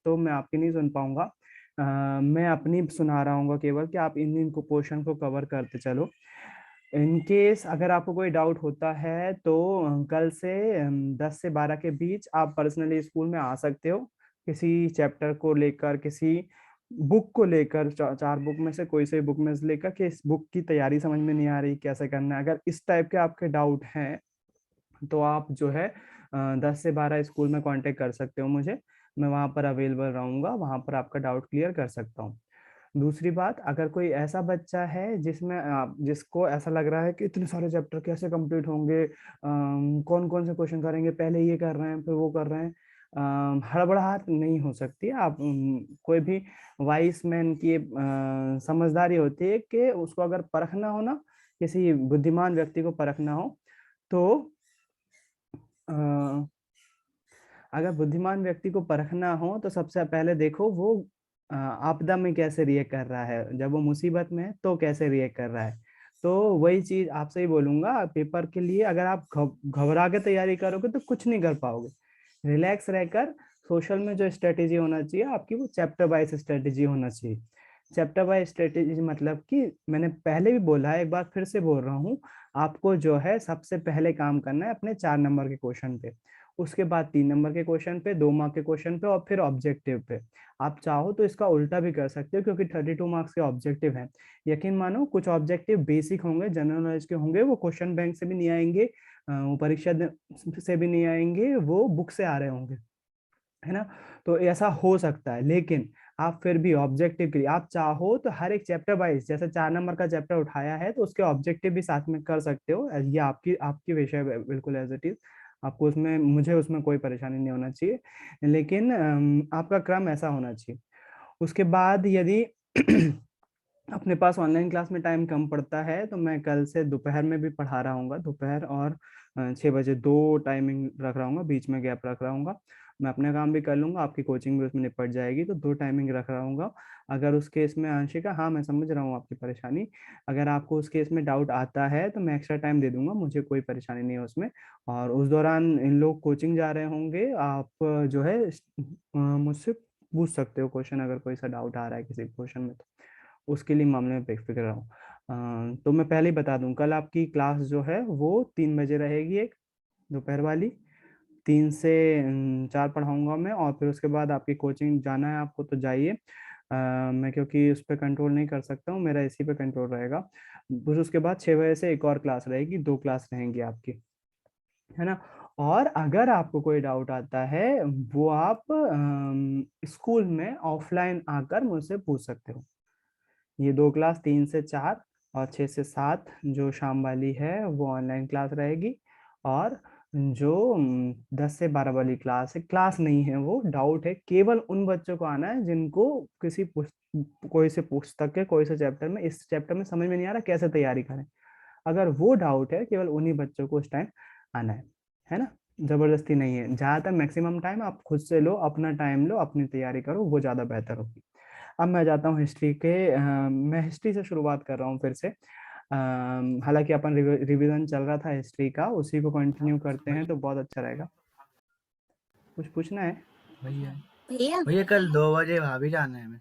तो मैं आपकी नहीं सुन पाऊंगा। मैं अपनी सुना रहा हूँ केवल कि आप इन इन को पोर्शन को कवर करते चलो। इन केस अगर आपको कोई डाउट होता है तो कल से 10 से 12 के बीच आप पर्सनली स्कूल में आ सकते हो। किसी चैप्टर को लेकर, किसी बुक को लेकर, चार बुक में से कोई से बुक में से लेकर कि इस बुक की तैयारी समझ में नहीं आ रही, कैसे करना है। अगर इस टाइप के आपके डाउट हैं तो आप जो है 10 से 12 स्कूल में कांटेक्ट कर सकते हो मुझे। मैं वहाँ पर अवेलेबल रहूंगा, वहाँ पर आपका डाउट क्लियर कर सकता हूँ। दूसरी बात, अगर कोई ऐसा बच्चा है जिसमें जिसको ऐसा लग रहा है कि इतने सारे चैप्टर कैसे कंप्लीट होंगे, कौन कौन से क्वेश्चन करेंगे, पहले ये कर रहे हैं फिर वो कर रहे हैं, हड़बड़ाहट नहीं हो सकती। आप कोई भी वाइस मैन की समझदारी होती है कि उसको अगर परखना हो ना, किसी बुद्धिमान व्यक्ति को परखना हो तो अ, अगर बुद्धिमान व्यक्ति को परखना हो तो सबसे पहले देखो वो आपदा में कैसे रिएक्ट कर रहा है, जब वो मुसीबत में है तो कैसे रिएक्ट कर रहा है। तो वही चीज आपसे ही बोलूंगा, पेपर के लिए अगर आप घबरा के तैयारी करोगे तो कुछ नहीं कर पाओगे। रिलैक्स रहकर सोशल में जो स्ट्रेटेजी होना चाहिए आपकी, वो चैप्टर वाइज स्ट्रेटेजी होना चाहिए। चैप्टर वाइज स्ट्रेटेजी मतलब कि मैंने पहले भी बोला है, एक बार फिर से बोल रहा हूँ, आपको जो है सबसे पहले काम करना है अपने 4 नंबर के क्वेश्चन पे, उसके बाद 3 नंबर के क्वेश्चन पे, 2 मार्क के क्वेश्चन पे, और फिर ऑब्जेक्टिव पे। आप चाहो तो इसका उल्टा भी कर सकते हो क्योंकि 32 मार्क्स के ऑब्जेक्टिव हैं। यकीन मानो कुछ ऑब्जेक्टिव बेसिक होंगे, जनरल नॉलेज के होंगे, वो क्वेश्चन बैंक से भी नहीं आएंगे, वो परीक्षा से भी नहीं आएंगे, वो बुक से आ रहे होंगे, है ना। तो ऐसा हो सकता है, लेकिन आप फिर भी ऑब्जेक्टिव के लिए आप चाहो तो हर एक चैप्टर वाइज, जैसे 4 नंबर का चैप्टर उठाया है तो उसके ऑब्जेक्टिव भी साथ में कर सकते हो। ये आपकी आपकी विषय है, बिल्कुल एज इट इज। आपको उसमें, मुझे उसमें कोई परेशानी नहीं होना चाहिए, लेकिन आपका क्रम ऐसा होना चाहिए। उसके बाद यदि अपने पास ऑनलाइन क्लास में टाइम कम पड़ता है तो मैं कल से दोपहर में भी पढ़ा रहा हूँ, दोपहर और 6 बजे, दो टाइमिंग रख रहा हूँ, बीच में गैप रख रहा हूँ। मैं अपना काम भी कर लूंगा, आपकी कोचिंग भी उसमें निपट जाएगी, तो दो टाइमिंग रख रहा हूँ। अगर उस केस में आंशिका, हाँ मैं समझ रहा हूँ आपकी परेशानी, अगर आपको उस केस में डाउट आता है तो मैं एक्स्ट्रा टाइम दे दूंगा, मुझे कोई परेशानी नहीं है उसमें। और उस दौरान इन लोग कोचिंग जा रहे होंगे, आप जो है मुझसे पूछ सकते हो क्वेश्चन, अगर कोई सा डाउट आ रहा है किसी क्वेश्चन में तो उसके लिए मामले में बेफिक्र रहो। तो मैं पहले ही बता दूं, कल आपकी क्लास जो है वो 3 बजे रहेगी, एक दोपहर वाली, 3 से 4 पढ़ाऊंगा मैं, और फिर उसके बाद आपकी कोचिंग जाना है आपको तो जाइए। मैं क्योंकि उस पर कंट्रोल नहीं कर सकता हूँ, मेरा इसी पे कंट्रोल रहेगा। फिर उसके बाद 6 बजे से एक और क्लास रहेगी, दो क्लास रहेंगी आपकी, है ना। और अगर आपको कोई डाउट आता है वो आप स्कूल में ऑफलाइन आकर मुझसे पूछ सकते हो। ये दो क्लास 3 से 4 और 6 से 7 जो शाम वाली है वो ऑनलाइन क्लास रहेगी। और जो 10 से 12 वाली क्लास है, क्लास नहीं है वो, डाउट है, केवल उन बच्चों को आना है जिनको किसी कोई से पुस्तक के कोई से चैप्टर में, इस चैप्टर में समझ में नहीं आ रहा कैसे तैयारी करें। अगर वो डाउट है, केवल उन्हीं बच्चों को उस टाइम आना है ना। जबरदस्ती नहीं है, ज्यादातर मैक्सिमम टाइम आप खुद से लो, अपना टाइम लो, अपनी तैयारी करो, वो ज्यादा बेहतर होगी। अब मैं जाता हूँ हिस्ट्री के, मैं हिस्ट्री से शुरुआत कर रहा हूँ फिर से। हालांकि अपन रिवीजन चल रहा था हिस्ट्री का, उसी को कंटिन्यू करते हैं तो बहुत अच्छा रहेगा। कुछ पूछना है? भैया भैया भैया कल 2 बजे भाभी जाना है हमें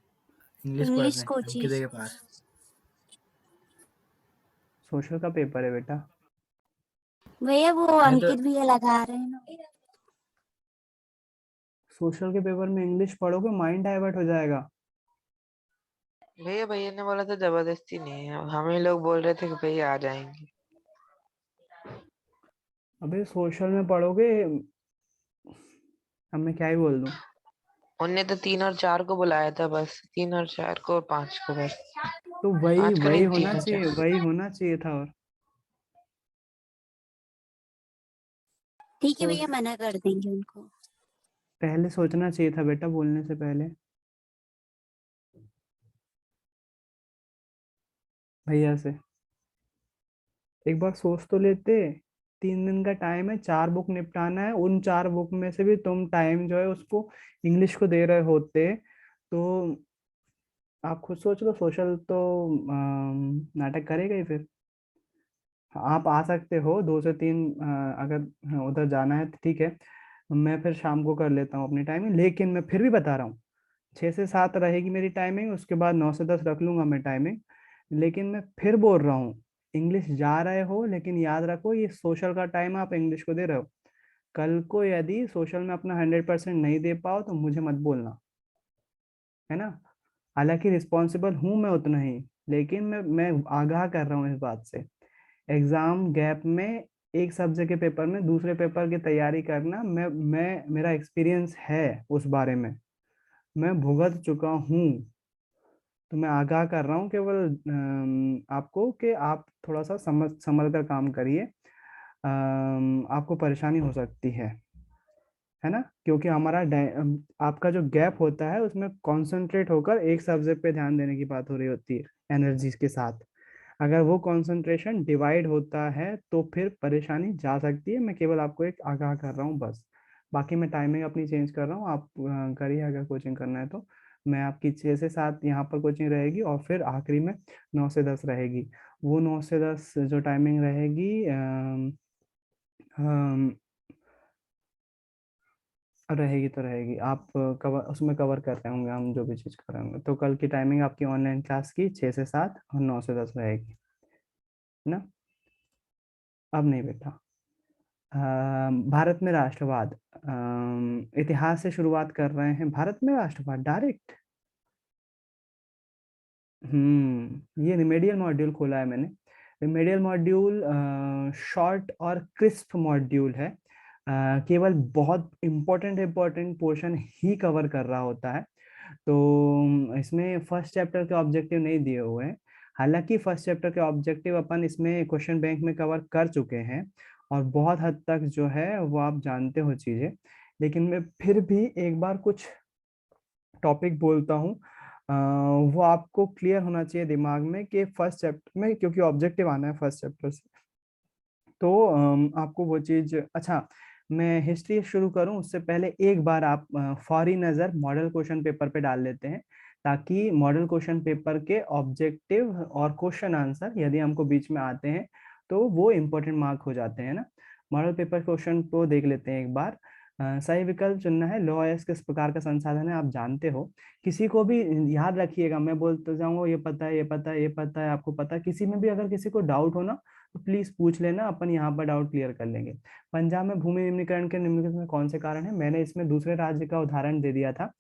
इंग्लिश इंग्लिश पढ़ने कोचिंग। अंकिता के पास। सोशल का पेपर है बेटा। भैया वो मैं तो अंकित भैया लगा रहे हैं ना। सोशल के पेपर में इंग्लिश पढ़ोगे माइंड डाइवर्ट हो जाएगा। भैया भैया ने बोला था जबरदस्ती नहीं है, हम ही लोग बोल रहे थे कि भैया आ जाएंगे। अबे सोशल में पढ़ोगे, अब मैं क्या ही बोल दूं। उनने तो 3 और 4 को बुलाया था, बस 3 और 4 को और 5 को बस। तो वही 5 को वही नहीं, होना 3 और 4। चाहिए, वही होना चाहिए था। और ठीक है सोच, भैया, मना कर देंगे उनको। पहले सोचना चाहिए था बेटा, बोलने से पहले। भैया से एक बार सोच तो लेते। 3 दिन का टाइम है, 4 बुक निपटाना है, उन 4 बुक में से भी तुम टाइम जो है उसको इंग्लिश को दे रहे होते तो आप खुद सोच लो, सोशल तो नाटक करेगा ही फिर। आप आ सकते हो 2 से 3, अगर उधर जाना है तो ठीक है, मैं फिर शाम को कर लेता हूँ अपनी टाइमिंग, लेकिन मैं फिर भी बता रहा हूँ 6 से 7 रहेगी मेरी टाइमिंग, उसके बाद 9 से 10 रख लूंगा मैं टाइमिंग। लेकिन मैं फिर बोल रहा हूँ, इंग्लिश जा रहे हो लेकिन याद रखो ये सोशल का टाइम आप इंग्लिश को दे रहे हो। कल को यदि सोशल में अपना 100% नहीं दे पाओ तो मुझे मत बोलना, है ना। हालांकि रिस्पॉन्सिबल हूँ मैं उतना ही, लेकिन मैं आगाह कर रहा हूँ इस बात से। एग्जाम गैप में एक सब्जेक्ट के पेपर में दूसरे पेपर की तैयारी करना, मैं मेरा एक्सपीरियंस है उस बारे में, मैं भुगत चुका हूँ। तो मैं आगाह कर रहा हूँ केवल आपको कि आप थोड़ा सा समझ कर काम करिए। आपको परेशानी हो सकती है ना, क्योंकि हमारा आपका जो गैप होता है उसमें कंसंट्रेट होकर एक सब्जेक्ट पे ध्यान देने की बात हो रही होती है एनर्जी के साथ। अगर वो कंसंट्रेशन डिवाइड होता है तो फिर परेशानी जा सकती है। मैं केवल आपको एक आगाह कर रहा हूँ बस। बाकी मैं टाइमिंग अपनी चेंज कर रहा हूँ, आप करिए अगर कोचिंग करना है तो। मैं आपकी 6 से 7 यहाँ पर कोचिंग रहेगी और फिर आखिरी में 9 से 10 रहेगी। वो 9 से 10 जो टाइमिंग रहेगी अम, रहेगी तो रहेगी, आप कवर उसमें कवर कर रहे होंगे हम जो भी चीज़ कर रहे होंगे। तो कल की टाइमिंग आपकी ऑनलाइन क्लास की 6 से 7 और 9 से 10 रहेगी, है ना। अब नहीं बेटा, भारत में राष्ट्रवाद, इतिहास से शुरुआत कर रहे हैं। भारत में राष्ट्रवाद डायरेक्ट, ये रिमेडियल मॉड्यूल खोला है मैंने। रिमेडियल मॉड्यूल शॉर्ट और क्रिस्प मॉड्यूल है। केवल बहुत इंपॉर्टेंट इंपॉर्टेंट पोर्शन ही कवर कर रहा होता है। तो इसमें फर्स्ट चैप्टर के ऑब्जेक्टिव नहीं दिए हुए हैं। हालांकि फर्स्ट चैप्टर के ऑब्जेक्टिव अपन इसमें क्वेश्चन बैंक में कवर कर चुके हैं और बहुत हद तक जो है वो आप जानते हो चीजें। लेकिन मैं फिर भी एक बार कुछ टॉपिक बोलता हूँ, वो आपको क्लियर होना चाहिए दिमाग में कि फर्स्ट चैप्टर में, क्योंकि ऑब्जेक्टिव आना है फर्स्ट चैप्टर से। तो आपको वो चीज, अच्छा मैं हिस्ट्री शुरू करूं उससे पहले एक बार आप फौरी नजर मॉडल क्वेश्चन पेपर पे डाल लेते हैं, ताकि मॉडल क्वेश्चन पेपर के ऑब्जेक्टिव और क्वेश्चन आंसर यदि हमको बीच में आते हैं तो वो इम्पोर्टेंट मार्क हो जाते हैं ना। मॉडल पेपर क्वेश्चन को देख लेते हैं एक बार। सही विकल्प चुनना है। लौह अयस्क किस प्रकार का संसाधन है आप जानते हो। किसी को भी याद रखिएगा, मैं बोलते जाऊंगा ये पता है, ये पता है, ये पता है, आपको पता है। किसी में भी अगर किसी को डाउट हो ना तो प्लीज पूछ लेना, अपन यहाँ पर डाउट क्लियर कर लेंगे। पंजाब में भूमि निम्नीकरण के निम्नलिखित में कौन से कारण है। मैंने इसमें दूसरे राज्य का उदाहरण दे दिया था।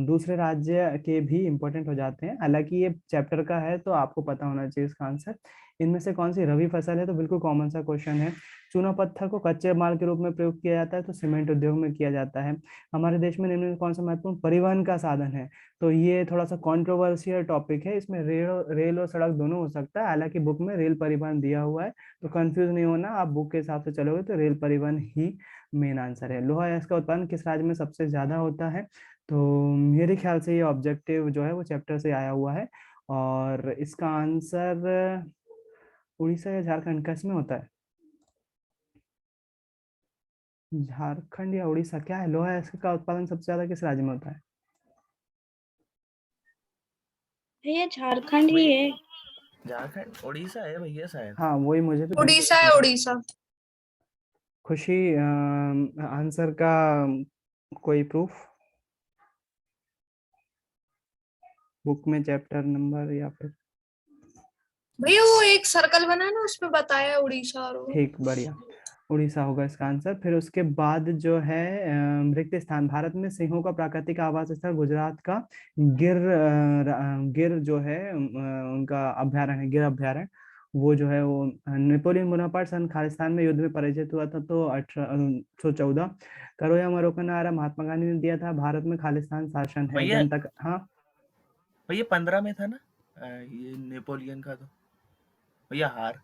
दूसरे राज्य के भी इंपॉर्टेंट हो जाते हैं, हालांकि ये चैप्टर का है तो आपको पता होना चाहिए इसका आंसर। इनमें से कौन सी रबी फसल है, तो बिल्कुल कॉमन सा क्वेश्चन है। चूना पत्थर को कच्चे माल के रूप में प्रयोग किया जाता है तो सीमेंट उद्योग में किया जाता है। हमारे देश में निम्न में कौन सा महत्वपूर्ण परिवहन का साधन है। तो ये थोड़ा सा कंट्रोवर्शियल टॉपिक है, इसमें रेल और सड़क दोनों हो सकता है। हालांकि बुक में रेल परिवहन दिया हुआ है, तो कंफ्यूज नहीं होना, आप बुक के हिसाब से चलोगे तो रेल परिवहन ही मेन आंसर है। लोहा अयस्क का उत्पादन किस राज्य में सबसे ज्यादा होता है। तो मेरे ख्याल से ये ऑब्जेक्टिव जो है वो चैप्टर से आया हुआ है, और इसका आंसर उड़ीसा या झारखंड किस में होता है। झारखंड या उड़ीसा, क्या है, लोहा अयस्क का उत्पादन सबसे ज्यादा किस राज्य में होता है। भैया झारखंड ही वही है। झारखंड उड़ीसा है भैया शायद। हाँ वही मुझे भी उड़ीसा है, उड़ीसा। खुशी, आंसर का कोई प्रूफ बुक में, चैप्टर नंबर या फिर। भैया वो एक सर्कल बना है ना, उसमें बताया है उड़ीसा और वो। ठीक, बढ़िया, उड़ीसा होगा इसका आंसर। फिर उसके बाद जो है रिक्त स्थान। भारत में सिंहों का प्राकृतिक आवास स्थल गुजरात का गिर जो है उनका अभ्यारण्य है, गिर अभ्यारण्य। वो जो है वो नेपोलियन बोनापार्ट सन खालिस्तान में युद्ध में पराजित हुआ था तो 1814। करो या मरो का नारा महात्मा गांधी ने दिया था। भारत में खालिस्तान शासन है, भैया जनता का, हाँ। भैया 15 में था ना ये नेपोलियन का तो भैया हार।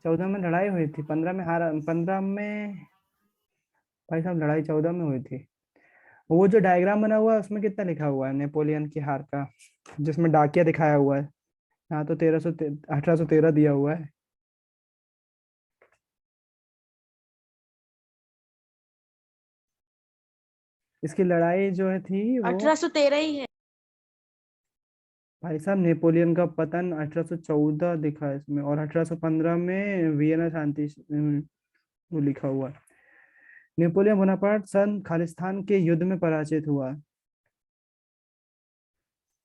14 में लड़ाई हुई थी, 15 में हारा, 15 में भाई साहब लड़ाई 14 में हुई थी। वो जो डायग्राम बना हुआ है उसमें कितना लिखा हुआ है नेपोलियन की हार का, जिसमें डाकिया दिखाया हुआ है। यहाँ तो 1813 दिया हुआ है। इसकी लड़ाई जो है थी वो, 1813 ही है। भाई साहब नेपोलियन का पतन 1814 दिखा है इसमें, और 1815 में वियना शांति वो लिखा हुआ है। नेपोलियन बोनापार्ट सन खालिस्तान के युद्ध में पराजित हुआ।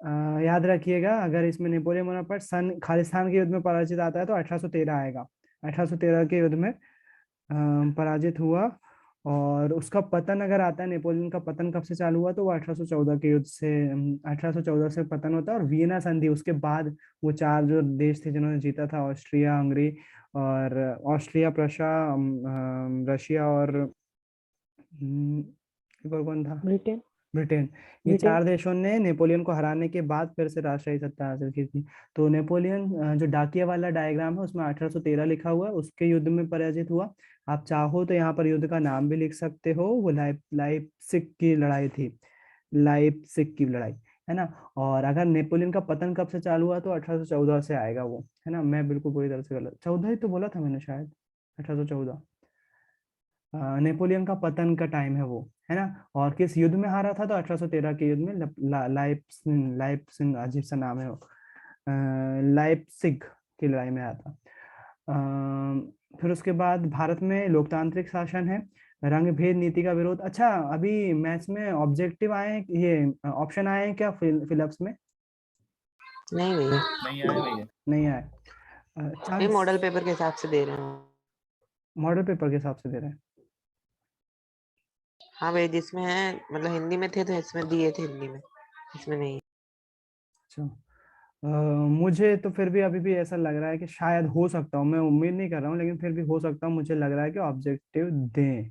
याद रखिएगा, अगर इसमें नेपोलियन बोनापार्ट सन खालिस्तान के युद्ध में पराजित आता है तो 1813 आएगा। 1813 के युद्ध में पराजित हुआ। और उसका पतन अगर आता है, नेपोलियन का पतन कब से चालू हुआ, तो वो 1814 के युद्ध से 1814 से पतन होता है। और वियना संधि उसके बाद वो चार जो देश थे जिन्होंने जीता था, ऑस्ट्रिया, हंगरी और ऑस्ट्रिया, प्रशा, रशिया और एक और कौन था, ब्रिटेन। ब्रिटेन। ये ब्रिटेन। चार देशों ने नेपोलियन को हराने के बाद फिर से राजशाही सत्ता हासिल की थी। तो नेपोलियन जो डाकिया वाला डायग्राम है उसमें 1813 लिखा हुआ है, उसके युद्ध में पराजित हुआ। आप चाहो तो यहाँ पर युद्ध का नाम भी लिख सकते हो, वो लाइप्सिग की लड़ाई थी, लाइप्सिग की लड़ाई, है ना। और अगर नेपोलियन का पतन कब से चालू हुआ, तो 1814 से आएगा वो, है ना। मैं बिल्कुल पूरी तरह से गलत, 14 ही तो बोला था मैंने शायद, 1814 नेपोलियन का पतन का टाइम है वो, है ना। और किस युद्ध में हारा था, तो 1813 के युद्ध में लाइप्सिग, अजीब सा नाम है वो, लाइप्सिग की लड़ाई में आया था। फिर उसके बाद भारत में लोकतांत्रिक शासन है, रंग भेद नीति का विरोध। अच्छा, अभी मैथ्स में ऑब्जेक्टिव आए हैं, ये ऑप्शन आए हैं क्या फिलअप्स में? नहीं भैया, नहीं आया भैया। नहीं आए। ये चांस मॉडल पेपर के हिसाब से दे रहे हैं। मॉडल पेपर के हिसाब से दे रहे हैं। हाँ भाई, जिसमें है मतलब हिंदी में थे तो इसमें दिए थे हिंदी में, इसमें नहीं। अच्छा, मुझे तो फिर भी अभी भी ऐसा लग रहा है कि शायद हो सकता हूँ, मैं उम्मीद नहीं कर रहा हूँ, लेकिन फिर भी हो सकता हूँ, मुझे लग रहा है कि ऑब्जेक्टिव दें,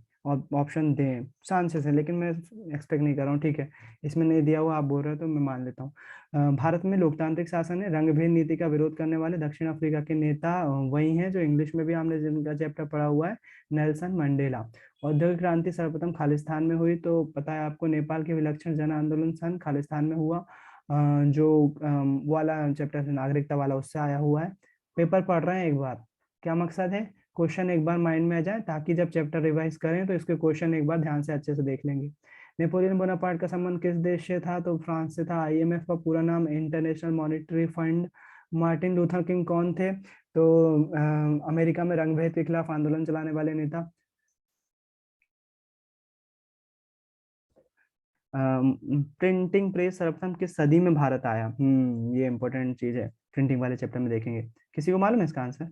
ऑप्शन दें चांसेस है, लेकिन मैं एक्सपेक्ट नहीं कर रहा हूँ। ठीक है, इसमें नहीं दिया हुआ, आप बोल रहे हो तो मैं मान लेता हूँ। भारत में लोकतांत्रिक शासन है, रंगभेद नीति का विरोध करने वाले दक्षिण अफ्रीका के नेता वही हैं जो इंग्लिश में भी हमने जिनका चैप्टर पढ़ा हुआ है, नेल्सन मंडेला। औद्योगिक क्रांति सर्वप्रथम खालिस्तान में हुई, तो पता है आपको, नेपाल के विलक्षण जन आंदोलन सन खालिस्तान में हुआ। जो वाला चैप्टर है नागरिकता वाला, उससे आया हुआ है। पेपर पढ़ रहे हैं एक बार, क्या मकसद है, क्वेश्चन एक बार माइंड में आ जाए, ताकि जब चैप्टर रिवाइज करें तो इसके क्वेश्चन एक बार ध्यान से अच्छे से देख लेंगे। नेपोलियन बोनापार्ट का संबंध किस देश से था, तो फ्रांस से था। आईएमएफ का पूरा नाम international monetary fund. Martin Luther king कौन थे, तो अमेरिका में रंगभेद के खिलाफ आंदोलन चलाने वाले नेता। प्रिंटिंग प्रेस सर्वप्रथम किस सदी में भारत आया, ये इंपॉर्टेंट चीज है, प्रिंटिंग वाले चैप्टर में देखेंगे। किसी को मालूम है इसका आंसर,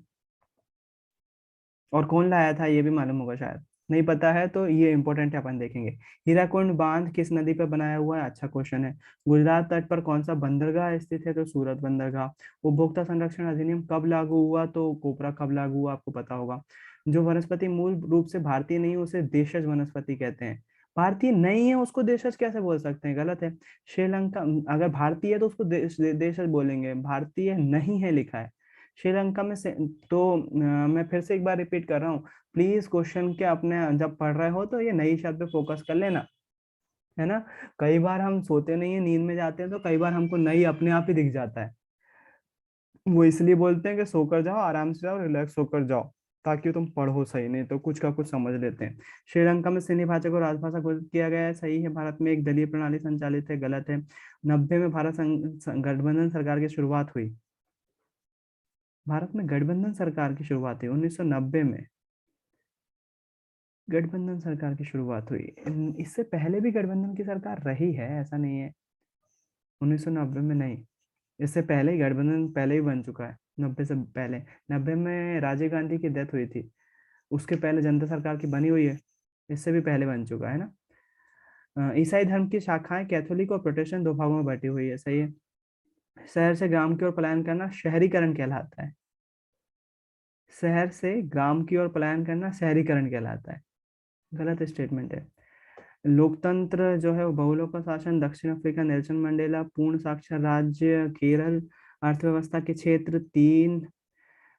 और कौन लाया था ये भी मालूम होगा शायद, नहीं पता है तो ये इंपॉर्टेंट है, अपन देखेंगे। हीराकुंड बांध किस नदी पर बनाया हुआ है, अच्छा क्वेश्चन है। गुजरात तट पर कौन सा बंदरगाह स्थित है, तो सूरत बंदरगाह। उपभोक्ता संरक्षण अधिनियम कब लागू हुआ, तो कोपरा कब लागू हुआ, आपको पता होगा। जो वनस्पति मूल रूप से भारतीय नहीं है उसे देशज वनस्पति कहते हैं। भारतीय नहीं है उसको देशज कैसे बोल सकते हैं, गलत है। श्रीलंका, अगर भारतीय है तो उसको देशज बोलेंगे, भारतीय नहीं है लिखा है। श्रीलंका में से, तो मैं फिर से एक बार रिपीट कर रहा हूँ, प्लीज क्वेश्चन के अपने जब पढ़ रहे हो तो ये नई शब्द पे फोकस कर लेना, है ना। कई बार हम सोते नहीं है, नींद में जाते हैं, तो कई बार हमको नई अपने आप ही दिख जाता है। वो इसलिए बोलते हैं कि सोकर जाओ, आराम से जाओ, रिलैक्स होकर जाओ, ताकि तुम पढ़ो सही, नहीं तो कुछ का कुछ समझ लेते हैं। श्रीलंका में सिंधी भाषा को राजभाषा घोषित किया गया है, सही है। भारत में एक दलीय प्रणाली संचालित है, गलत है। 90 में भारत गठबंधन सरकार की शुरुआत हुई, भारत में गठबंधन सरकार की शुरुआत हुई 1990 में, गठबंधन सरकार की शुरुआत हुई। इससे पहले भी गठबंधन की सरकार रही है, ऐसा नहीं है, 1990 में नहीं, इससे पहले ही गठबंधन पहले ही बन चुका है, 90 से पहले। 90 में राजीव गांधी की डेथ हुई थी, उसके पहले जनता सरकार की बनी हुई है, इससे भी पहले बन चुका है ना। ईसाई धर्म की शाखाएं कैथोलिक और प्रोटेस्टेंट दो भागों में बटी हुई है, सही है। शहर से ग्राम की ओर पलायन करना शहरीकरण कहलाता है, शहर से ग्राम की ओर पलायन करना शहरीकरण कहलाता है, गलत स्टेटमेंट है। लोकतंत्र जो है वो बहुलों का शासन, दक्षिण अफ्रीका नेल्सन मंडेला। पूर्ण साक्षर राज्य केरल। अर्थव्यवस्था के क्षेत्र 3।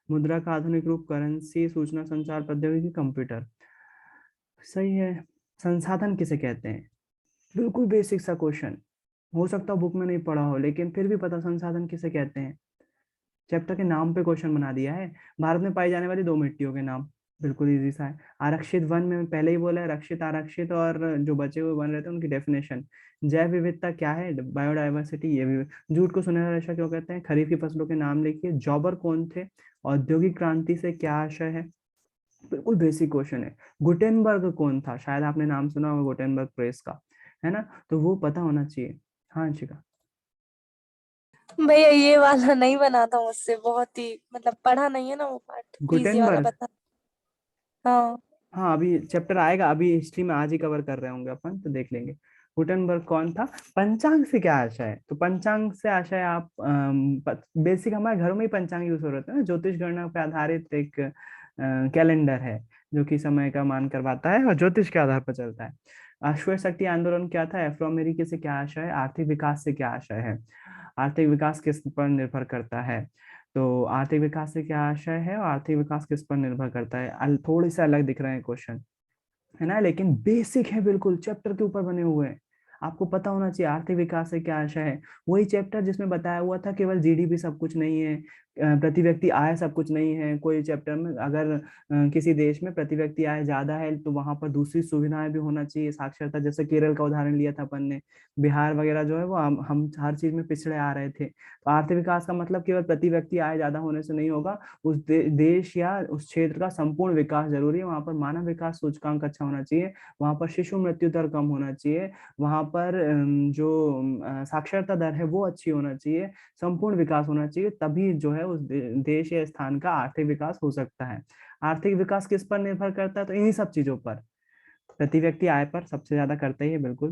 मुद्रा का आधुनिक रूप करेंसी, सूचना संचार प्रौद्योगिकी, कंप्यूटर, सही है। संसाधन किसे कहते हैं, बिल्कुल बेसिक सा क्वेश्चन, हो सकता है बुक में नहीं पढ़ा हो, लेकिन फिर भी पता, संसाधन किसे कहते हैं, चैप्टर के नाम पे क्वेश्चन बना दिया है। भारत में पाई जाने वाली 2 मिट्टियों के नाम, बिल्कुल इजी सा है। आरक्षित वन में पहले ही बोला है, रक्षित, आरक्षित, और जो बचे हुए वन रहते हैं उनकी डेफिनेशन। जैव विविधता क्या है, बायोडाइवर्सिटी, ये भी। जूट को सुनहरा रेशा क्यों कहते हैं, खरीफ की फसलों के नाम लिखिए। जॉबर कौन थे, औद्योगिक क्रांति से क्या आशय है, बिल्कुल बेसिक क्वेश्चन है। गुटेनबर्ग कौन था, शायद आपने नाम सुना होगा गुटेनबर्ग प्रेस का, है ना, तो वो पता होना चाहिए। हाँ, शिका। भैया ये वाला नहीं बना था मुझसे, बहुत ही मतलब पढ़ा नहीं है ना वो पार्ट, इजी वाला गुटेनबर्ग। बता। हाँ। हाँ अभी चैप्टर आएगा, अभी हिस्ट्री में आज ही कवर कर रहे होंगे अपन, तो देख लेंगे। गुटेनबर्ग कौन था? पंचांग से क्या आशय है? तो पंचांग से आशय आप बेसिक हमारे घरों में ही पंचांग यूज हो रहा है ना, ज्योतिष गणना पे आधारित एक कैलेंडर है जो कि समय का मान करवाता है और ज्योतिष के आधार पर चलता है। श्वेत शक्ति आंदोलन क्या था? अफ्रो अमेरिकी से क्या आशय है? आर्थिक विकास से क्या आशय है? आर्थिक विकास किस पर निर्भर करता है? तो आर्थिक विकास से क्या आशय है और आर्थिक विकास किस पर निर्भर करता है? थोड़ी सा अलग दिख रहे हैं क्वेश्चन, है ना, लेकिन बेसिक है, बिल्कुल चैप्टर के ऊपर बने हुए हैं। आपको पता होना चाहिए आर्थिक विकास से क्या आशय है। वही चैप्टर जिसमें बताया हुआ था केवल जीडीपी सब कुछ नहीं है, प्रति व्यक्ति आय सब कुछ नहीं है। कोई चैप्टर में अगर किसी देश में प्रति व्यक्ति आय ज्यादा है तो वहां पर दूसरी सुविधाएं भी होना चाहिए, साक्षरता, जैसे केरल का उदाहरण लिया था अपन ने, बिहार वगैरह जो है वो हम हर चीज में पिछड़े आ रहे थे। तो आर्थिक विकास का मतलब केवल प्रति व्यक्ति आय ज्यादा होने से नहीं होगा, उस देश या उस क्षेत्र का संपूर्ण विकास जरूरी है। वहां पर मानव विकास सूचकांक अच्छा होना चाहिए, वहां पर शिशु मृत्यु दर कम होना चाहिए, वहां पर जो साक्षरता दर है वो अच्छी होना चाहिए, संपूर्ण विकास होना चाहिए, तभी जो है उस देश या स्थान का आर्थिक विकास हो सकता है। आर्थिक विकास किस पर निर्भर करता है? तो इन्हीं सब चीजों पर, प्रति व्यक्ति आय पर सबसे ज्यादा करता ही है बिल्कुल।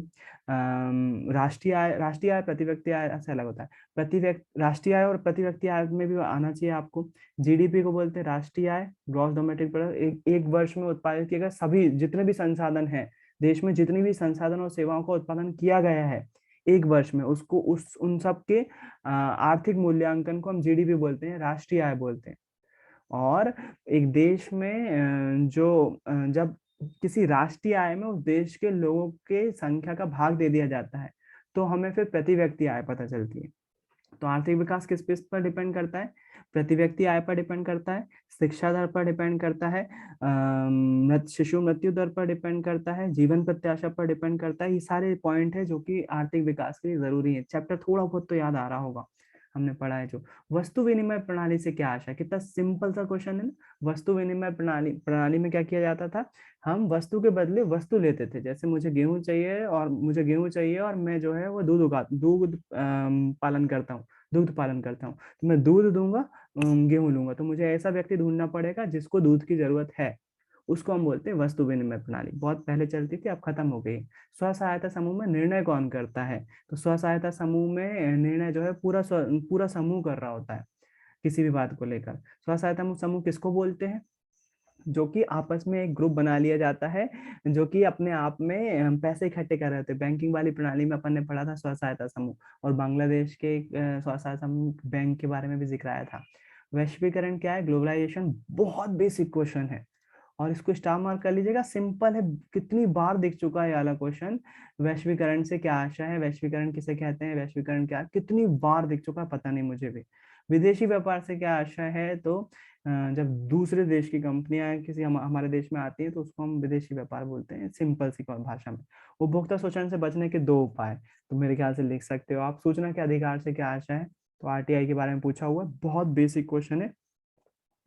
राष्ट्रीय आय प्रति व्यक्ति आय से अलग होता है। प्रति व्यक्ति राष्ट्रीय आय और प्रति व्यक्ति आय में भी आना चाहिए आपको। जीडीपी को बोलते हैं राष्ट्रीय आय, ग्रॉस डोमेस्टिक प्रोडक्ट। एक वर्ष में उत्पादित किए गए सभी जितने भी संसाधन हैं देश में, जितनी भी संसाधन और सेवाओं का उत्पादन किया गया है एक वर्ष में, उसको उन सब के आर्थिक मूल्यांकन को हम जीडीपी बोलते हैं, राष्ट्रीय आय बोलते हैं। और एक देश में जब किसी राष्ट्रीय आय में उस देश के लोगों के संख्या का भाग दे दिया जाता है तो हमें फिर प्रति व्यक्ति आय पता चलती है। तो आर्थिक विकास किस पर डिपेंड करता है? प्रति व्यक्ति आय पर डिपेंड करता है, शिक्षा दर पर डिपेंड करता है, शिशु मृत्यु दर पर डिपेंड करता है, जीवन प्रत्याशा पर डिपेंड करता है। ये सारे पॉइंट है जो कि आर्थिक विकास के लिए जरूरी है। चैप्टर थोड़ा बहुत तो याद आ रहा होगा, हमने पढ़ा है जो। वस्तु विनिमय प्रणाली से क्या आशा है? कितना सिंपल सा क्वेश्चन है ना। वस्तु विनिमय प्रणाली में क्या किया जाता था? हम वस्तु के बदले वस्तु लेते थे। जैसे मुझे गेहूं चाहिए और मैं जो है वो दूध पालन करता हूँ, दूध पालन करता हूँ, तो मैं दूध दूंगा, गेहूं लूंगा। तो मुझे ऐसा व्यक्ति ढूंढना पड़ेगा जिसको दूध की जरूरत है, उसको हम बोलते हैं वस्तु विनिमय प्रणाली। बहुत पहले चलती थी, अब खत्म हो गई। स्व सहायता समूह में निर्णय कौन करता है? तो स्व सहायता समूह में निर्णय जो है पूरा समूह कर रहा होता है किसी भी बात को लेकर। स्व सहायता समूह किसको बोलते हैं? जो कि आपस में एक ग्रुप बना लिया जाता है, जो कि अपने आप में पैसे इकट्ठे कर रहे थे। बैंकिंग वाली प्रणाली में अपन ने पढ़ा था स्व सहायता समूह, और बांग्लादेश के स्व सहायता समूह बैंक के बारे में भी जिक्र आया था। वैश्वीकरण क्या है? ग्लोबलाइजेशन। बहुत बेसिक क्वेश्चन है और इसको स्टार मार्क कर लीजिएगा, सिंपल है, कितनी बार दिख चुका है ये वाला क्वेश्चन। वैश्वीकरण से क्या आशय है? वैश्वीकरण किसे कहते हैं? वैश्वीकरण क्या, कितनी बार दिख चुका है पता नहीं मुझे भी। विदेशी व्यापार से क्या आशय है? तो जब दूसरे देश की कंपनियां किसी हमारे देश में आती है तो उसको हम विदेशी व्यापार बोलते हैं, सिंपल सी भाषा में। उपभोक्ता शोषण से बचने के 2 उपाय, तो मेरे ख्याल से लिख सकते हो आप। सूचना के अधिकार से क्या आशय है? तो आरटीआई के बारे में पूछा हुआ है, बहुत बेसिक क्वेश्चन है,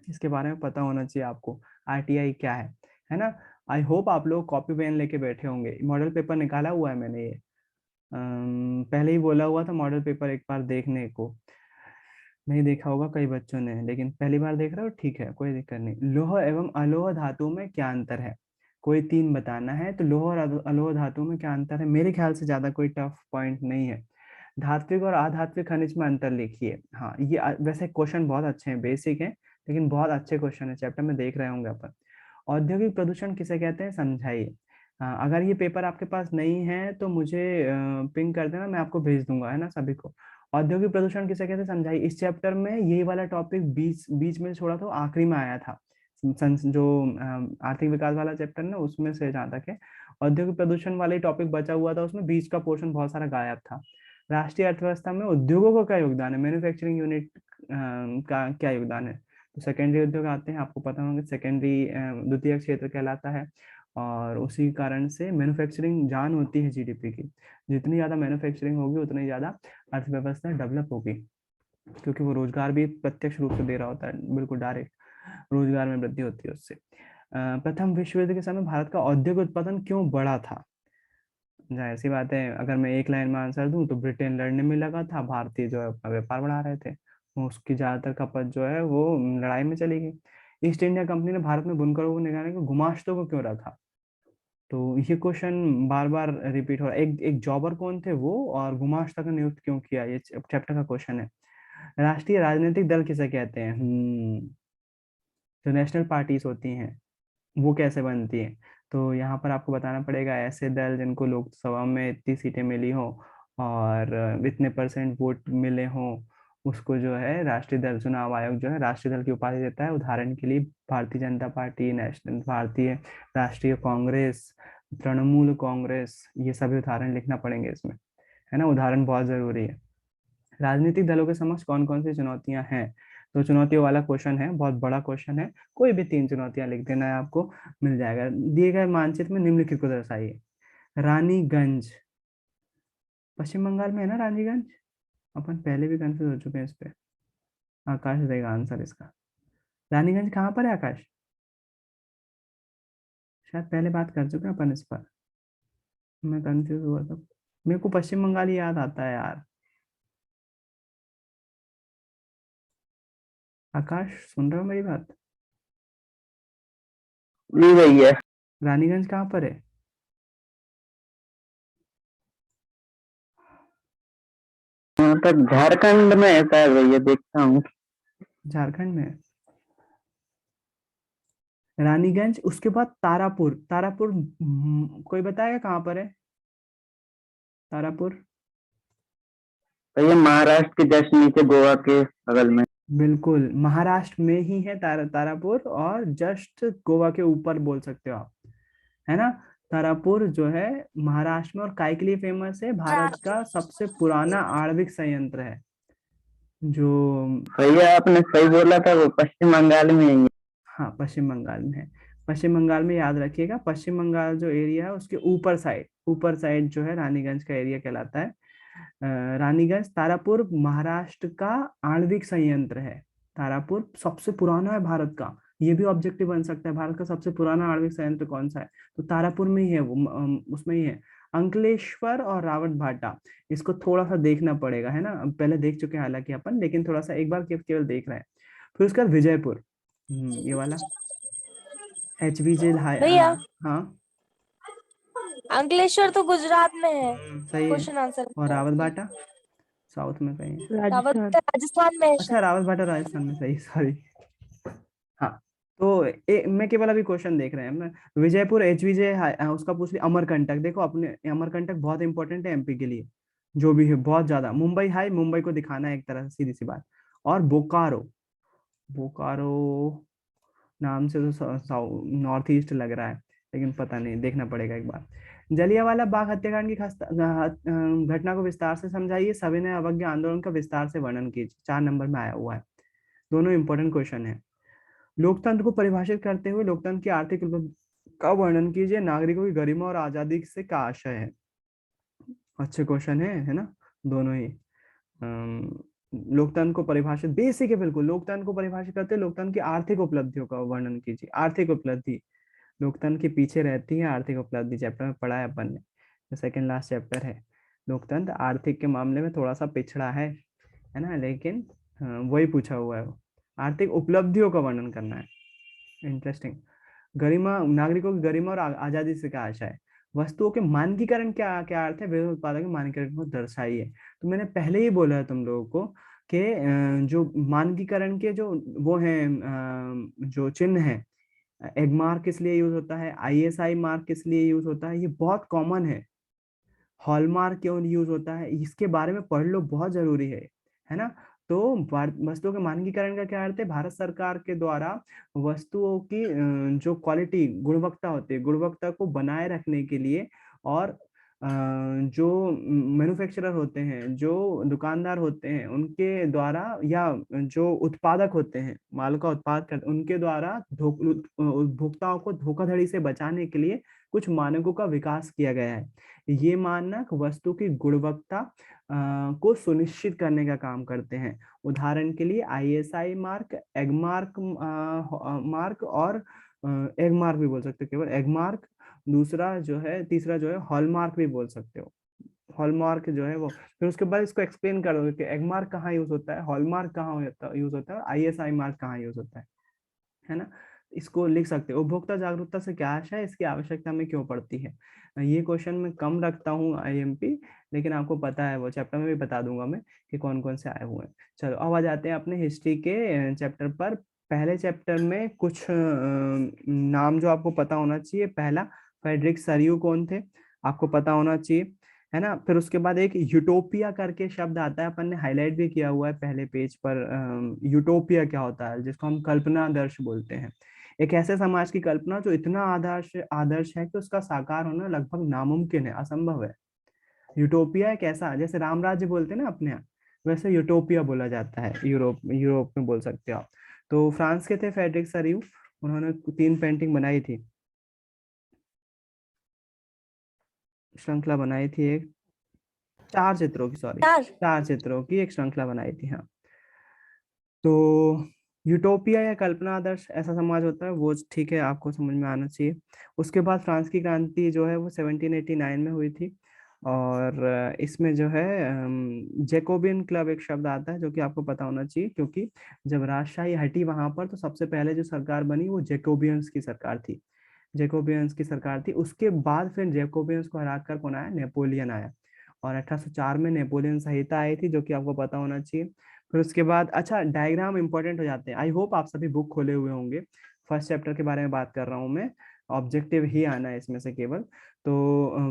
इसके बारे में पता होना चाहिए आपको, आरटीआई क्या है ना। आई होप आप लोग कॉपी पेन लेके बैठे होंगे। मॉडल पेपर निकाला हुआ है मैंने, ये पहले ही बोला हुआ था मॉडल पेपर एक बार देखने को, नहीं देखा होगा कई बच्चों ने, लेकिन पहली बार देख रहे हो, ठीक है, कोई दिक्कत नहीं। लौह एवं अलोह धातु में क्या अंतर है? कोई 3 बताना है। तो लौह और अलोह धातु में क्या अंतर है? मेरे ख्याल से ज्यादा कोई टफ पॉइंट नहीं है। धात्विक और अधात्विक खनिज में अंतर लिखिए। हाँ ये वैसे क्वेश्चन बहुत अच्छे हैं, बेसिक है लेकिन बहुत अच्छे क्वेश्चन है, चैप्टर में देख रहे होंगे अपन। औद्योगिक प्रदूषण किसे कहते हैं? समझाइए। अगर ये पेपर आपके पास नहीं है तो मुझे पिंग कर देना, मैं आपको भेज दूंगा, है ना सभी को। औद्योगिक प्रदूषण किसे कहते हैं समझाइए। इस चैप्टर में यही वाला टॉपिक बीच बीच में छोड़ा था, आखिरी में आया था, जो आर्थिक विकास वाला चैप्टर ना, उसमें से जहाँ तक है औद्योगिक प्रदूषण वाले टॉपिक बचा हुआ था, उसमें बीच का पोर्शन बहुत सारा गायब था। राष्ट्रीय अर्थव्यवस्था में उद्योगों का क्या योगदान है? मैन्युफैक्चरिंग यूनिट का क्या योगदान है? तो सेकेंडरी उद्योग आते हैं, आपको पता होंगे, सेकेंडरी द्वितीय क्षेत्र कहलाता है, और उसी कारण से मैन्युफैक्चरिंग जान होती है जीडीपी की। जितनी ज्यादा मैन्युफैक्चरिंग होगी उतनी ज्यादा अर्थव्यवस्था डेवलप होगी, क्योंकि वो रोजगार भी प्रत्यक्ष रूप से दे रहा होता है, बिल्कुल डायरेक्ट रोजगार में वृद्धि होती है उससे। प्रथम विश्व युद्ध के समय भारत का औद्योगिक उत्पादन क्यों बढ़ा था? जाहिर सी बात है, अगर मैं एक लाइन में आंसर दूं तो ब्रिटेन लड़ने में लगा था, भारतीय जो है अपना व्यापार बढ़ा रहे थे, वो उसकी ज्यादातर खपत जो है वो लड़ाई में चली गई। ईस्ट इंडिया कंपनी ने भारत में बुनकरों को निकालने को गुमाश्तों को क्यों रखा? तो ये क्वेश्चन बार बार रिपीट हो रहा है। एक एक जॉबर कौन थे वो, और गुमाश्ता का नियुक्त क्यों किया, ये चैप्टर का क्वेश्चन है। राष्ट्रीय राजनीतिक दल किसे कहते हैं? जो नेशनल पार्टीज होती हैं वो कैसे बनती है? तो यहाँ पर आपको बताना पड़ेगा ऐसे दल जिनको लोकसभा में इतनी सीटें मिली हो और इतने परसेंट वोट मिले हो, उसको जो है राष्ट्रीय दल, चुनाव आयोग जो है राष्ट्रीय दल की उपाधि देता है। उदाहरण के लिए भारतीय जनता पार्टी, नेशनल भारतीय राष्ट्रीय कांग्रेस, तृणमूल कांग्रेस, ये सभी उदाहरण लिखना पड़ेंगे इसमें, है ना, उदाहरण बहुत जरूरी है। राजनीतिक दलों के समक्ष कौन कौन सी चुनौतियां हैं? तो चुनौतियों वाला क्वेश्चन है, बहुत बड़ा क्वेश्चन है, कोई भी 3 चुनौतियां लिख देना है, आपको मिल जाएगा। दिए गए मानचित्र में निम्नलिखित को दर्शाइए। रानीगंज पश्चिम बंगाल में है ना, रानीगंज? अपन पहले भी कंफ्यूज हो चुके हैं इस पे। आकाश देगा आंसर इसका। रानीगंज कहाँ पर है आकाश? शायद पहले बात कर चुके हैं अपन इस पर, मैं कंफ्यूज हुआ था। मेरे को पश्चिम बंगाल ही याद आता है यार। आकाश सुन रहे हो मेरी बात? जी भैया। रानीगंज कहाँ पर है? मतलब झारखंड में है शायद भैया, देखता हूँ। झारखंड में है। रानीगंज, उसके बाद तारापुर। तारापुर कोई बताएगा कहाँ पर है तारापुर? भैया महाराष्ट्र के जस्ट नीचे, गोवा के बगल में। बिल्कुल, महाराष्ट्र में ही है तारापुर, और जस्ट गोवा के ऊपर बोल सकते हो आप, है ना। तारापुर जो है महाराष्ट्र में, और काय के लिए फेमस है? भारत का सबसे पुराना आणविक संयंत्र है जो। भैया आपने सही बोला था, वो पश्चिम बंगाल में है। हाँ, पश्चिम बंगाल में है। पश्चिम बंगाल में, याद रखिएगा, पश्चिम बंगाल जो एरिया है उसके ऊपर साइड जो है रानीगंज का एरिया कहलाता है। रानीगंज, तारापुर महाराष्ट्र का आणविक संयंत्र है। तारापुर सबसे पुराना है भारत का, ये भी ऑब्जेक्टिव बन सकता है, भारत का सबसे पुराना आणविक संयंत्र कौन सा है? तो तारापुर में ही है वो, उसमें ही है। अंकलेश्वर और रावत भाटा, इसको थोड़ा सा देखना पड़ेगा, है ना, पहले देख चुके हैं हालांकि अपन, लेकिन थोड़ा सा एक बार केवल देख रहे हैं। फिर उसके बाद विजयपुर, ये वाला HVJ भैया हाँ। अंकलेश्वर तो गुजरात में है। सही है। क्वेश्चन आंसर और रावत भाटा साउथ में कहीं है। रावत राजस्थान में है अच्छा, शायद। रावत भाटा राजस्थान में, सही, सॉरी। हाँ, तो मैं केवल अभी क्वेश्चन देख रहे हैं मैं। विजयपुर HVJ उसका पूछ लिया। अमरकंटक, देखो अपने अमरकंटक बहुत इंपॉर्टेंट है MP के लिए, जो भी है बहुत ज्यादा। मुंबई हाई, मुंबई को दिखाना है एक तरह से, सीधी सी बात। और बोकारो, बोकारो नाम से तो नॉर्थ ईस्ट लग रहा है, लेकिन पता नहीं, देखना पड़ेगा एक बार। जलियांवाला बाग हत्याकांड की घटना को विस्तार से समझाइए। सविनय अवज्ञा आंदोलन का विस्तार से वर्णन कीजिए। 4 नंबर में आया हुआ है, दोनों इंपॉर्टेंट क्वेश्चन है। लोकतंत्र को परिभाषित करते हुए लोकतंत्र की आर्थिक उपलब्धि का वर्णन कीजिए। नागरिकों की गरिमा और आजादी से क्या आशय है? अच्छे क्वेश्चन है ना, दोनों ही। लोकतंत्र को परिभाषित, बेसिक है बिल्कुल। लोकतंत्र को परिभाषित करते हैं, लोकतंत्र की आर्थिक उपलब्धियों का वर्णन कीजिए। आर्थिक उपलब्धि लोकतंत्र के पीछे रहती है, आर्थिक उपलब्धि चैप्टर में पढ़ा है अपन ने, जो सेकंड लास्ट चैप्टर है। लोकतंत्र आर्थिक के मामले में थोड़ा सा पिछड़ा है ना, लेकिन वही पूछा हुआ है, आर्थिक उपलब्धियों का वर्णन करना है। इंटरेस्टिंग। गरिमा, नागरिकों की गरिमा और आजादी से क्या आशा है? वस्तुओं के मानकीकरण क्या क्या अर्थ है? विभिन्न उत्पादों के मानकीकरण को दर्शाइए। तो मैंने पहले ही बोला है तुम लोगों को कि जो मानकीकरण के जो वो हैं, जो चिन्ह है, एग मार्क किस लिए यूज होता है, ISI मार्क किस लिए यूज होता है, ये बहुत कॉमन है। हॉलमार्क क्यों यूज होता है, इसके बारे में पढ़ लो, बहुत जरूरी है ना। तो वस्तुओं के मानकीकरण का क्या अर्थ है? भारत सरकार के द्वारा वस्तुओं की जो क्वालिटी, गुणवत्ता होती है, गुणवत्ता को बनाए रखने के लिए, और जो मैन्युफैक्चरर होते हैं, जो दुकानदार होते हैं, उनके द्वारा, या जो उत्पादक होते हैं, माल का उत्पाद करते, उनके द्वारा उपभोक्ताओं को धोखाधड़ी से बचाने के लिए कुछ मानकों का विकास किया गया है। ये मानक वस्तु की गुणवत्ता को सुनिश्चित करने का काम करते हैं। उदाहरण के लिए ISI mark, egg mark, mark, और एग मार्क भी बोल सकते हैं, केवल एग मार्क, दूसरा जो है, तीसरा जो है हॉलमार्क भी बोल सकते हो, हॉलमार्क जो है वो। फिर उसके बाद इसको एक्सप्लेन कर दोगे कि एगमार्क कहाँ यूज होता है, हॉलमार्क कहाँ यूज होता है, और आईएसआई मार्क कहाँ यूज होता है ना। इसको लिख सकते हो। उपभोक्ता जागरूकता से क्या आशा है, इसकी आवश्यकता हमें क्यों पड़ती है। ये क्वेश्चन मैं कम रखता हूँ आईएमपी, लेकिन आपको पता है वो चैप्टर में भी बता दूंगा मैं कि कौन कौन से आए हुए हैं। चलो अब आ जाते हैं अपने हिस्ट्री के चैप्टर पर। पहले चैप्टर में कुछ नाम जो आपको पता होना चाहिए। पहला, फ्रेडरिक सरियू कौन थे, आपको पता होना चाहिए, है ना। फिर उसके बाद एक यूटोपिया करके शब्द आता है, अपन ने हाईलाइट भी किया हुआ है पहले पेज पर। यूटोपिया क्या होता है, जिसको हम कल्पना आदर्श बोलते हैं। एक ऐसे समाज की कल्पना जो इतना आदर्श आदर्श है कि उसका साकार होना लगभग नामुमकिन है, असंभव है। यूटोपिया एक ऐसा, जैसे रामराज्य बोलते हैं ना अपने यहाँ, वैसे यूटोपिया बोला जाता है। यूरोप यूरोप में बोल सकते हो आप। तो फ्रांस के थे फ्रेडरिक सरियू, उन्होंने 3 पेंटिंग बनाई थी, श्रृंखला बनाई थी एक, 4 चित्रों की, सॉरी 4 चित्रों की एक श्रृंखला बनाई थी, हाँ। तो यूटोपिया या कल्पना आदर्श ऐसा समाज होता है वो, ठीक है, आपको समझ में आना चाहिए। उसके बाद फ्रांस की क्रांति जो है वो 1789 में हुई थी, और इसमें जो है जैकोबियन क्लब एक शब्द आता है जो कि आपको पता होना चाहिए, क्योंकि जब राजशाही हटी वहां पर तो सबसे पहले जो सरकार बनी वो जैकोबियंस की सरकार थी। जैकोबियंस की सरकार थी। उसके बाद फिर जैकोबियंस को हराकर कौन आया, नेपोलियन आया, और 1804 में नेपोलियन संहिता आई थी, जो कि आपको पता होना चाहिए। फिर उसके बाद, अच्छा डायग्राम इंपॉर्टेंट हो जाते हैं। आई होप आप सभी बुक खोले हुए होंगे। फर्स्ट चैप्टर के बारे में बात कर रहा हूँ मैं, ऑब्जेक्टिव ही आना है इसमें से केवल। तो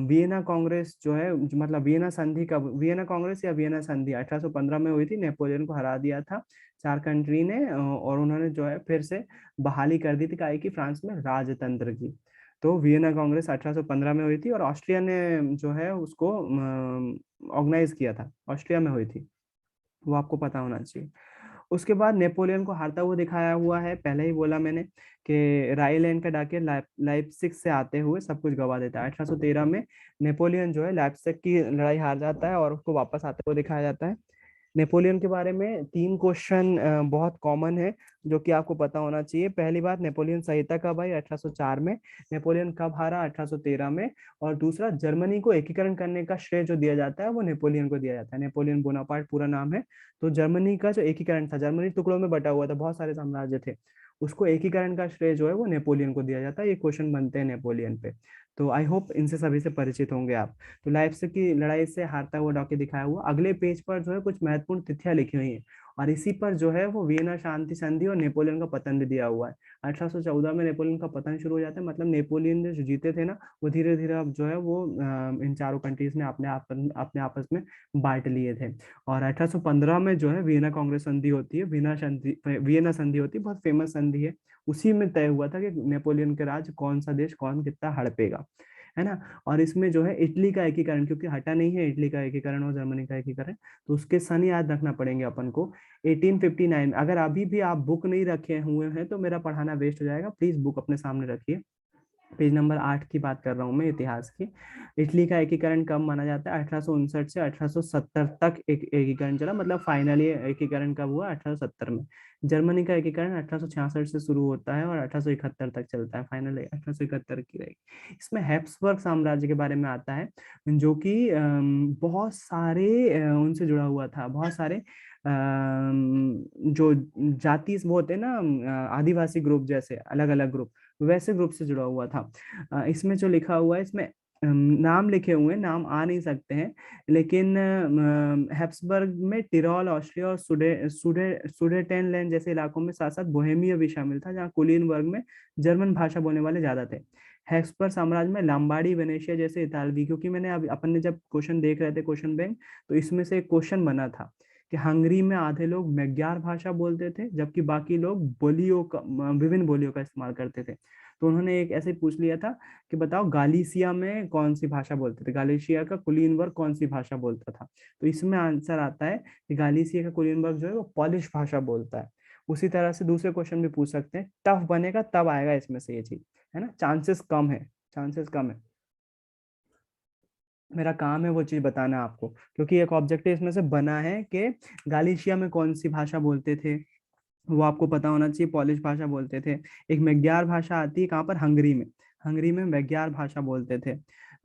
वियना कांग्रेस जो है, मतलब वियना संधि का, वियना कांग्रेस या वियना संधि 1815 में हुई थी, नेपोलियन को हरा दिया था 4 कंट्री ने, और उन्होंने जो है फिर से बहाली कर दी थी काहे की, फ्रांस में राजतंत्र की। तो वियना कांग्रेस 1815 में हुई थी, और ऑस्ट्रिया ने जो है उसको ऑर्गेनाइज किया था, ऑस्ट्रिया में हुई थी, वो आपको पता होना चाहिए। उसके बाद नेपोलियन को हारता हुआ दिखाया हुआ है, पहले ही बोला मैंने कि राइनलैंड का डाकिया लाइप्सिग से आते हुए सब कुछ गवा देता है। 1813 में नेपोलियन जो है लाइप्सिग की लड़ाई हार जाता है, और उसको वापस आते हुए दिखाया जाता है। नेपोलियन के बारे में 3 क्वेश्चन बहुत कॉमन है जो कि आपको पता होना चाहिए। पहली बात, नेपोलियन संहिता कब आई, 1804 में। नेपोलियन कब हारा, 1813 में। और दूसरा, जर्मनी को एकीकरण करने का श्रेय जो दिया जाता है वो नेपोलियन को दिया जाता है। नेपोलियन बोनापार्ट पूरा नाम है। तो जर्मनी का जो एकीकरण था, जर्मनी टुकड़ों में बटा हुआ था, बहुत सारे साम्राज्य थे, उसको एकीकरण का श्रेय जो है वो नेपोलियन को दिया जाता है। ये क्वेश्चन बनते हैं नेपोलियन पे। तो आई होप इनसे सभी से परिचित होंगे आप। तो लाइप्सिग की लड़ाई से हारता हुआ डॉक्टर दिखाया हुआ। अगले पेज पर जो है कुछ महत्वपूर्ण तिथियां लिखी हुई हैं, और इसी पर जो है वो वियना शांति संधि और नेपोलियन का पतन भी दिया हुआ है। 1814 में नेपोलियन का पतन शुरू हो जाता है, मतलब नेपोलियन जो जीते थे ना, वो धीरे धीरे अब जो है वो इन चारों कंट्रीज ने अपने आपस में बांट लिए थे। और 1815 में जो है वियना कांग्रेस संधि होती है, वियना संधि होती है, बहुत फेमस संधि है। उसी में तय हुआ था कि नेपोलियन के राज कौन सा देश कौन कितना हड़पेगा, है ना। और इसमें जो है इटली का एकीकरण, क्योंकि हटा नहीं है इटली का एकीकरण और जर्मनी का एकीकरण, तो उसके सन याद रखना पड़ेंगे अपन को। 1859, अगर अभी भी आप बुक नहीं रखे हुए हैं तो मेरा पढ़ाना वेस्ट हो जाएगा, प्लीज बुक अपने सामने रखिए। पेज नंबर 8 की बात कर रहा हूँ मैं, इतिहास की। इटली का एकीकरण कब माना जाता है, 1859 से 1870 तक एक एकीकरण चला, मतलब फाइनली एकीकरण कब हुआ, 1870 में। जर्मनी का एकीकरण 1866 से शुरू होता है और 1871 तक चलता है, फाइनल 1871 की रहेगी। इसमें हैप्सबर्ग साम्राज्य के बारे में आता है, जो कि बहुत सारे उनसे जुड़ा हुआ था, बहुत सारे जो जाति वो होते हैं ना, आदिवासी ग्रुप जैसे अलग अलग ग्रुप, वैसे ग्रुप से जुड़ा हुआ था। इसमें जो लिखा हुआ है, इसमें नाम लिखे हुए हैं, नाम आ नहीं सकते हैं, लेकिन हैप्सबर्ग में टिरोल, ऑस्ट्रिया और सुडेटेनलैंड जैसे इलाकों में, साथ साथ बोहेमिया भी शामिल था, जहाँ कुलीन वर्ग में जर्मन भाषा बोलने वाले ज्यादा थे। हैप्सबर्ग साम्राज्य में लंबाडी, वेनेशिया जैसे इतालवी, क्योंकि मैंने अभी अपन ने जब क्वेश्चन देख रहे थे क्वेश्चन बैंक, तो इसमें से एक क्वेश्चन बना था कि हंगरी में आधे लोग मैग्यार भाषा बोलते थे, जबकि बाकी लोग बोलियों का, विभिन्न बोलियों का इस्तेमाल करते थे। तो उन्होंने एक ऐसे पूछ लिया था कि बताओ गालिसिया में कौन सी भाषा बोलते थे, गालिसिया का कुलीन वर्ग कौन सी भाषा बोलता था। तो इसमें आंसर आता है कि गालिसिया का कुलीन वर्ग जो है वो पॉलिश भाषा बोलता है। उसी तरह से दूसरे क्वेश्चन भी पूछ सकते हैं, टफ बनेगा तब आएगा इसमें से ये चीज, है ना। चांसेस कम है, चांसेस कम है। मेरा काम है वो चीज बताना आपको, क्योंकि एक ऑब्जेक्टिव इसमें से बना है कि गालिशिया में कौन सी भाषा बोलते थे, वो आपको पता होना चाहिए, पॉलिश भाषा बोलते थे। एक मैग्यार भाषा आती है कहाँ पर, हंगरी में। हंगरी में मैग्यार भाषा बोलते थे।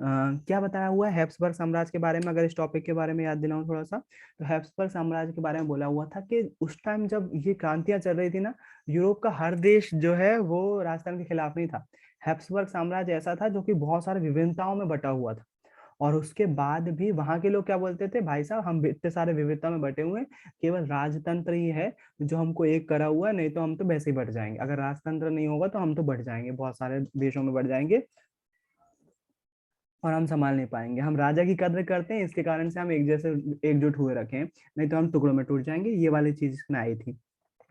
क्या बताया हुआ है हैब्सबर्ग साम्राज्य के बारे में? अगर इस टॉपिक के बारे में याद दिलाऊं थोड़ा सा, तो हैब्सबर्ग साम्राज्य के बारे में बोला हुआ था कि उस टाइम जब ये क्रांतियां चल रही थी ना, यूरोप का हर देश जो है वो राजस्थान के खिलाफ नहीं था। हैब्सबर्ग साम्राज्य ऐसा था जो कि बहुत सारे विभिन्नताओं में बटा हुआ था, और उसके बाद भी वहां के लोग क्या बोलते थे, भाई साहब हम इतने सारे विविधता में बटे हुए हैं, केवल राजतंत्र ही है जो हमको एक करा हुआ है, नहीं तो हम तो वैसे ही बढ़ जाएंगे। अगर राजतंत्र नहीं होगा तो हम तो बढ़ जाएंगे, बहुत सारे देशों में बढ़ जाएंगे और हम संभाल नहीं पाएंगे। हम राजा की कद्र करते हैं, इसके कारण से हम एक जैसे एकजुट हुए रखे हैं, नहीं तो हम टुकड़ों में टूट जाएंगे। ये वाली चीज इसमें आई थी,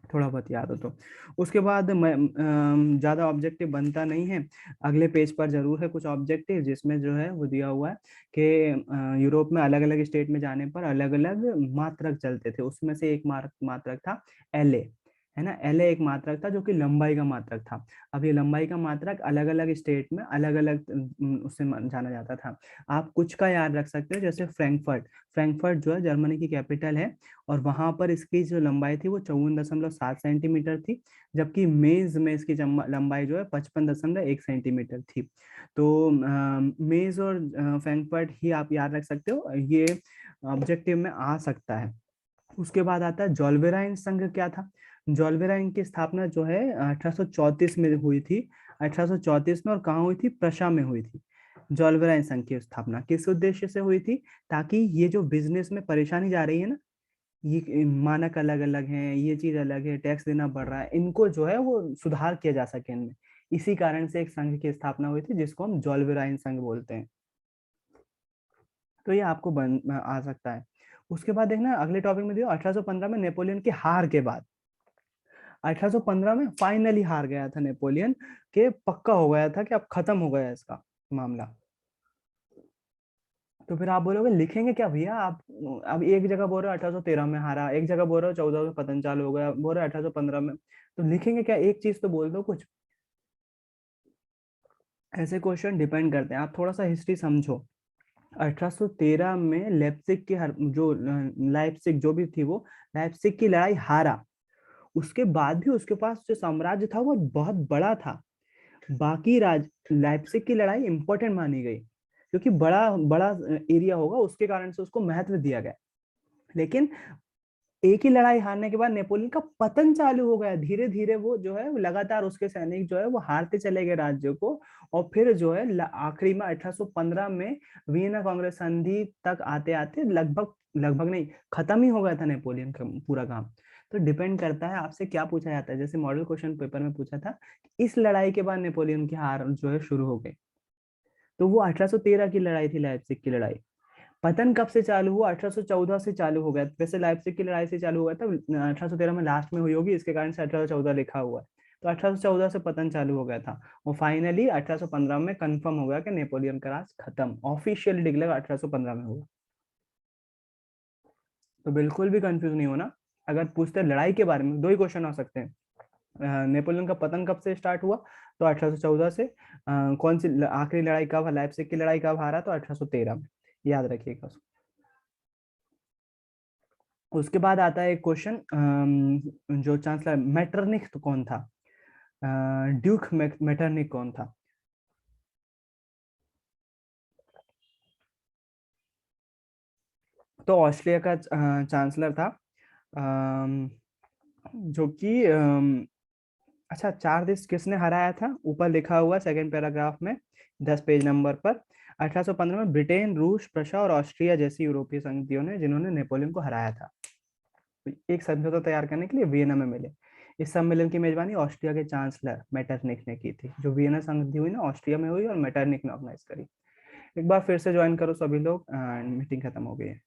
थोड़ा बहुत याद हो तो। उसके बाद ज्यादा ऑब्जेक्टिव बनता नहीं है। अगले पेज पर जरूर है कुछ ऑब्जेक्टिव, जिसमें जो है वो दिया हुआ है कि यूरोप में अलग अलग स्टेट में जाने पर अलग अलग मात्रक चलते थे। उसमें से एक मात्रक था एलए, है ना। एलए एक मात्रक था जो कि लंबाई का मात्रक था। अब ये लंबाई का मात्रक अलग अलग स्टेट में अलग अलग उससे जाना जाता था। आप कुछ का याद रख सकते हो, जैसे फ्रैंकफर्ट। फ्रैंकफर्ट जो है जर्मनी की कैपिटल है, और वहां पर इसकी जो लंबाई थी वो 54.7 सेंटीमीटर थी, जबकि मेज में इसकी लंबाई जो है 55.1 सेंटीमीटर थी। तो मेज और फ्रैंकफर्ट ही आप याद रख सकते हो, ये ऑब्जेक्टिव में आ सकता है। उसके बाद आता है जोल्वेराइन संघ। क्या था? जोल्वेराइन की स्थापना जो है 1834 में हुई थी। 1834 में, और कहाँ हुई थी? प्रशा में हुई थी। जोल्वेराइन संघ की स्थापना किस उद्देश्य से हुई थी? ताकि ये जो बिजनेस में परेशानी जा रही है ना, ये मानक अलग अलग हैं, ये चीज अलग है, टैक्स देना पड़ रहा है, इनको जो है वो सुधार किया जा सके इनमें। इसी कारण से एक संघ की स्थापना हुई थी जिसको हम जोल्वेराइन संघ बोलते हैं। तो ये आपको आ सकता है। उसके बाद देखना अगले टॉपिक में दिया 1815 में नेपोलियन की हार के बाद। 1815 में फाइनली हार गया था नेपोलियन, के पक्का हो गया था कि अब खत्म हो गया इसका मामला। तो फिर आप बोलोगे लिखेंगे क्या भैया आप? अब एक जगह बोल रहे हो 1813 में हारा, एक जगह बोल रहे हो 14 में पतन चालू हो गया, बोल रहे हो 1815 में, तो लिखेंगे क्या? एक चीज तो बोल दो कुछ। ऐसे क्वेश्चन डिपेंड करते हैं, आप थोड़ा सा हिस्ट्री समझो। 1813 में लेप्सिक की जो लाइप्सिक जो भी थी, वो लाइप्सिक की लड़ाई हारा। उसके बाद भी उसके पास जो साम्राज्य था वो बहुत बड़ा था। बाकी लाइप्सिक की लड़ाई इंपॉर्टेंट मानी गई, क्योंकि बड़ा बड़ा एरिया होगा, उसके कारण से उसको महत्व दिया गया। लेकिन एक ही लड़ाई हारने के बाद नेपोलियन का पतन चालू हो गया। धीरे धीरे वो जो है लगातार उसके सैनिक जो है वो हारते चले गए राज्य को, और फिर जो है आखिरी में 1815 में वियना कांग्रेस संधि तक आते आते लगभग लगभग नहीं, खत्म ही हो गया था नेपोलियन का पूरा काम। तो डिपेंड करता है आपसे क्या पूछा जाता है। जैसे मॉडल क्वेश्चन पेपर में पूछा था, इस लड़ाई के बाद नेपोलियन की हार जो है शुरू हो गई, तो वो 1813 की लड़ाई थी, लाइप्जिग की लड़ाई। पतन कब से चालू हुआ? 1814 से चालू हो गया। वैसे लाइप्जिग की लड़ाई से चालू हुआ था, 1813 में लास्ट में हुई होगी, इसके कारण से 1814 लिखा हुआ है। तो 1814 से पतन चालू हो गया था, और फाइनली 1815 में कंफर्म हो गया कि नेपोलियन का राज खत्म, ऑफिशियल डिक्लेयर 1815 में हुआ। तो बिल्कुल भी कंफ्यूज नहीं होना। अगर पूछते लड़ाई के बारे में, दो ही क्वेश्चन आ सकते हैं। नेपोलियन का पतन कब से स्टार्ट हुआ? तो 1814 से। कौन सी आखिरी लड़ाई कब, लाइप्जिग की लड़ाई कब हारा? तो 1813 में, याद रखिएगा। उसके बाद आता है एक क्वेश्चन, जो चांसलर मेटरनिख तो कौन था? ड्यूक मेटरनिख कौन था? तो ऑस्ट्रिया का चांसलर था, जो कि अच्छा, 4 देश किसने हराया था? ऊपर लिखा हुआ सेकंड पैराग्राफ में 10 पेज नंबर पर। 1815 में ब्रिटेन, रूस, प्रशा और ऑस्ट्रिया जैसी यूरोपीय संधियों ने, जिन्होंने नेपोलियन को हराया था। एक समझौता तैयार करने के लिए वियना में मिले। इस सम्मेलन की मेजबानी ऑस्ट्रिया के चांसलर मेटरनिख ने की थी। जो वियना संधि हुई ना, ऑस्ट्रिया में हुई और मेटरनिख ने ऑर्गेनाइज करी। एक बार फिर से ज्वाइन करो सभी लोग, मीटिंग खत्म हो गई है।